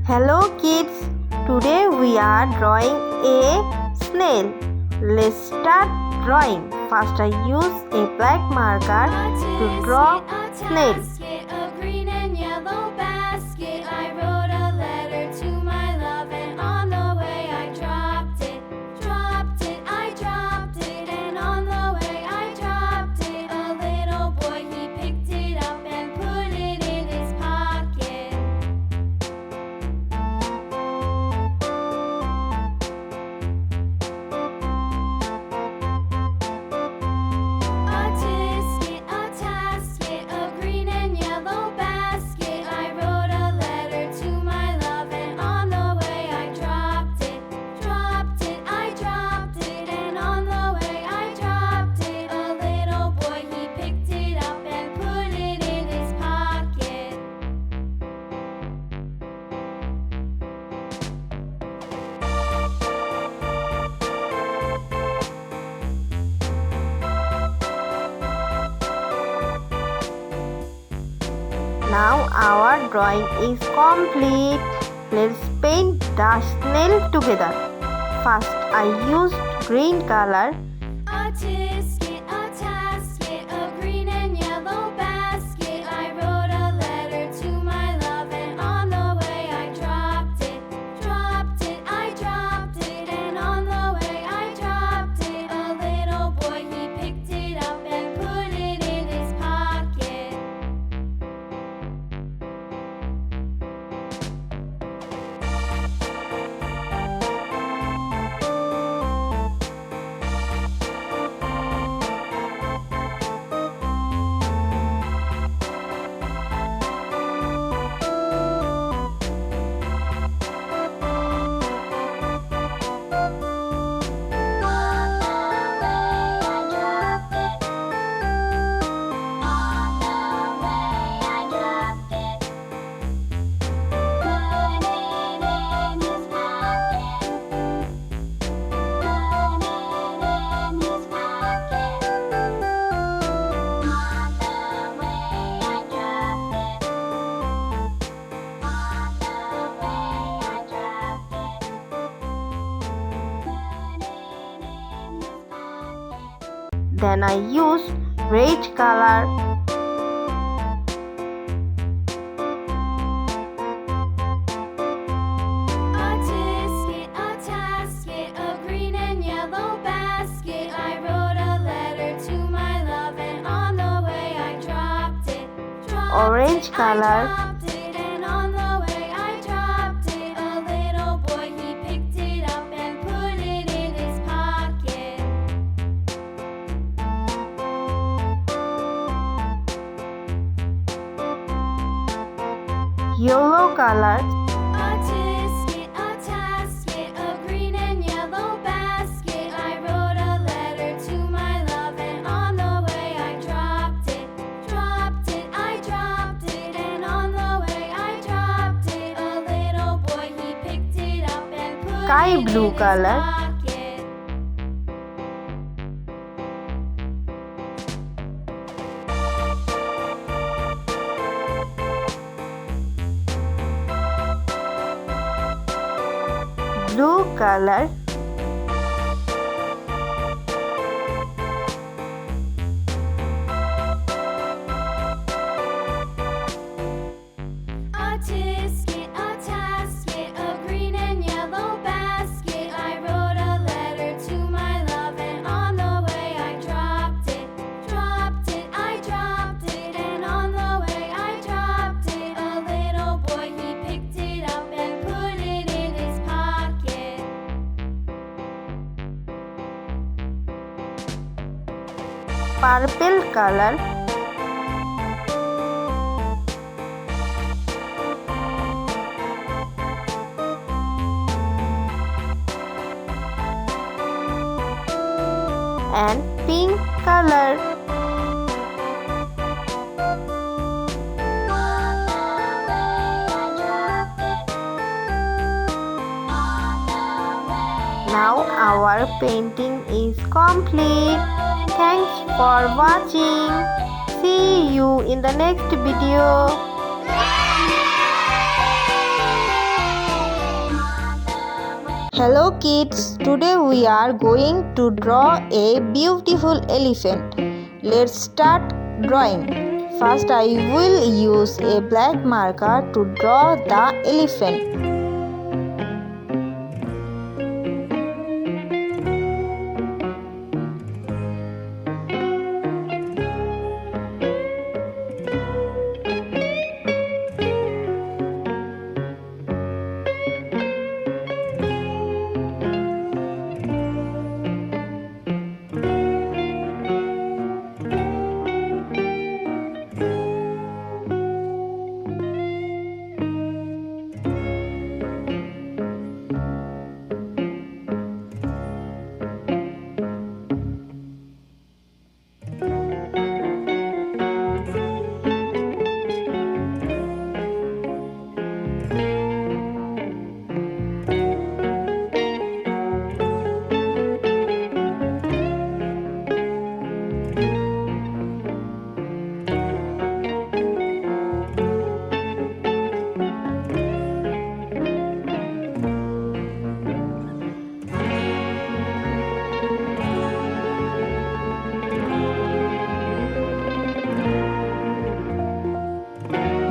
Hello kids, today we are drawing a snail. Let's start drawing. First I use a black marker to draw snail. Now our drawing is complete. Let's paint the snail together. First I used green color. Then I used red color. Orange color. Yellow color. Sky blue color. Blue color. Purple color. And pink color. Now our painting is complete. Thanks for watching. See you in the next video. Hello kids, today we are going to draw a beautiful elephant. Let's start drawing. First I will use a black marker to draw the elephant.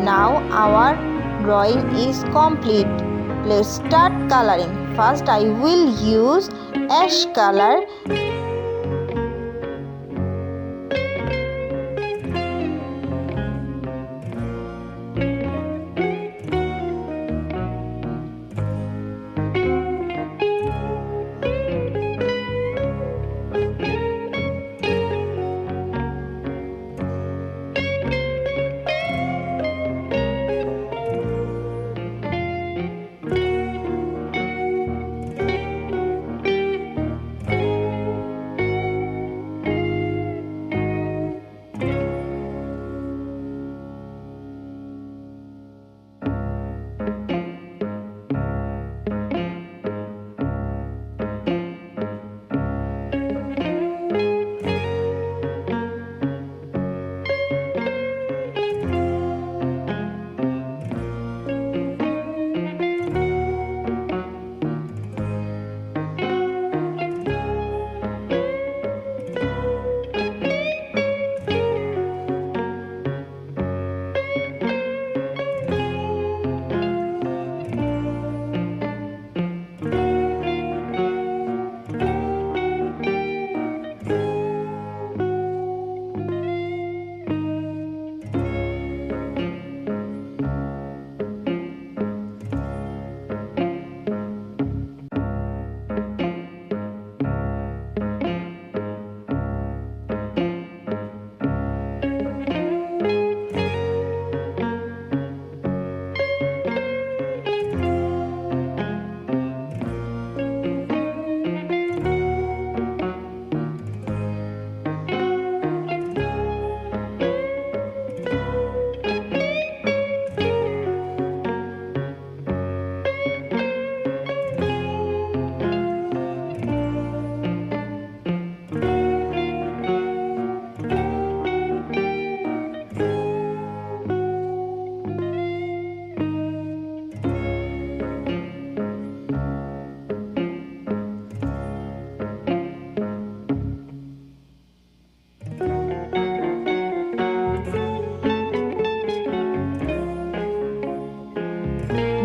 Now our drawing is complete. Let's start coloring. First I will use ash color.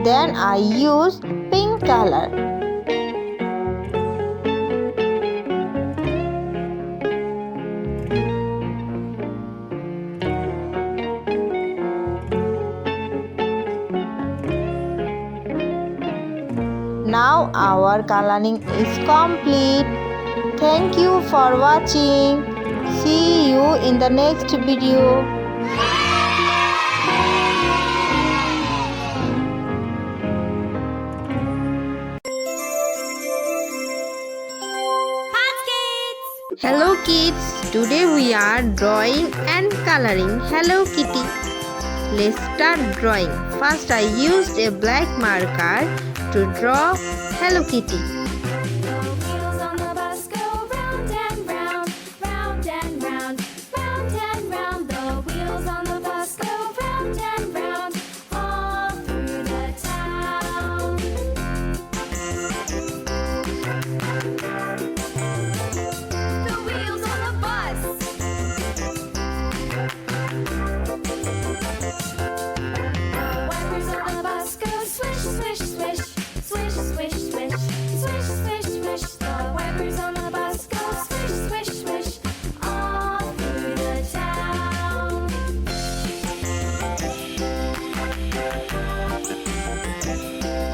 Then I use pink color. Now our coloring is complete. Thank you for watching. See you in the next video. Hello kids, today we are drawing and coloring Hello Kitty. Let's start drawing. First I used a black marker to draw Hello Kitty. Swish, swish, swish, swish, swish, swish, swish, swish. The wipers on the bus go swish, swish, swish, all through the town.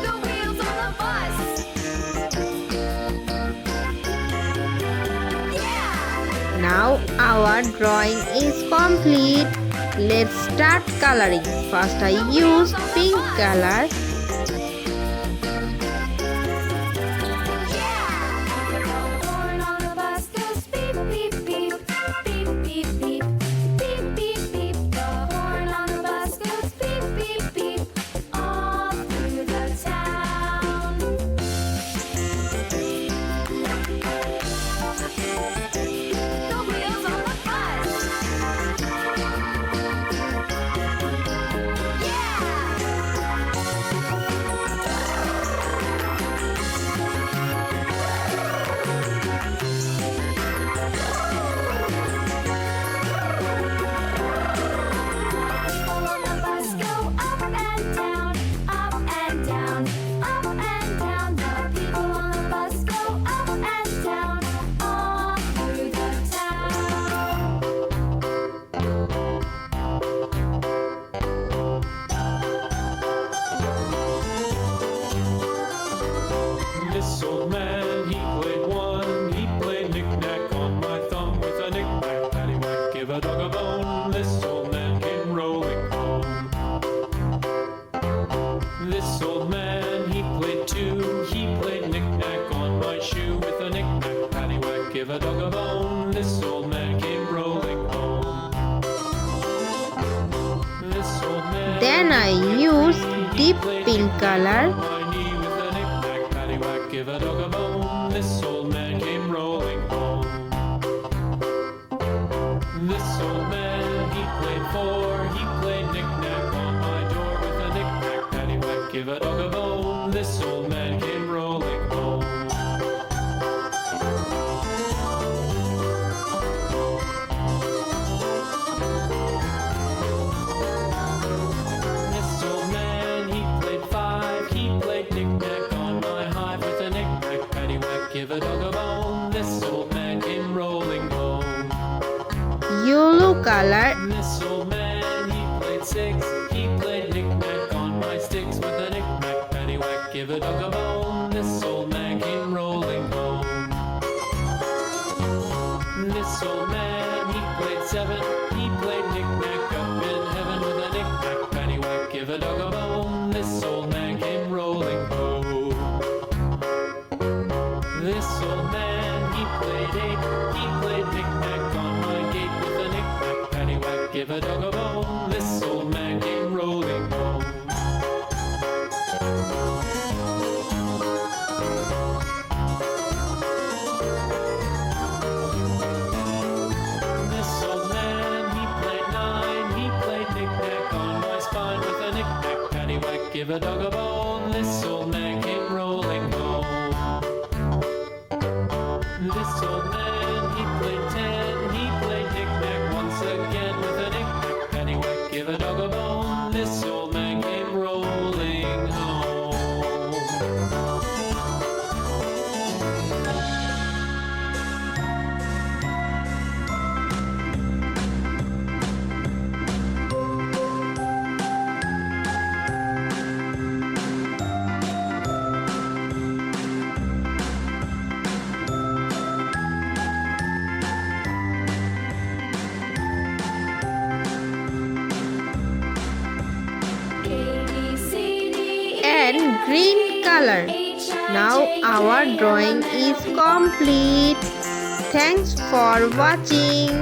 The wheels on the bus. Yeah! Now our drawing is complete. Let's start coloring. First I use pink color. This old man, he played one. He played knick-knack on my thumb with a knick-knack, paddywhack, give a dog a bone. This old man came rolling home. This old man, he played two. He played knick-knack on my shoe with a knick-knack, paddywhack, give a dog a bone. This old man came rolling home. This old man. Then I used deep pink color. Give a dog a bone. This old man came rolling home. This old man, he played four. He played knick-knack on my door with a knick-knack, paddywhack, give a dog a bone. This old man came rolling home. This old man, he played five. He played knick-knack on my hive with a knick-knack, paddywhack, give a dog a bone. This old man came rolling home. Yellow color. This old man, he played six. He played knick-knack on my sticks with a knick-knack, paddywhack, give a dog a bone. This old man came rolling home. This old man, he played seven. He played knick-knack up in heaven with a knick-knack, paddywhack, give a dog a bone. This old man came rolling home. This old man, he played eight. He played knick-knack on my gate with a knick-knack, paddywhack, give a dog a bone. This old man came rolling home. This old man, he played nine. He played knick-knack on my spine with a knick-knack, paddywhack, give a dog a bone. This old man came rolling home. This old man, he played ten. He played knick-knack once again with a knick-knack, paddywhack, give a dog a bone. This old man came rolling home. And green color. Now our drawing is complete. Thanks for watching.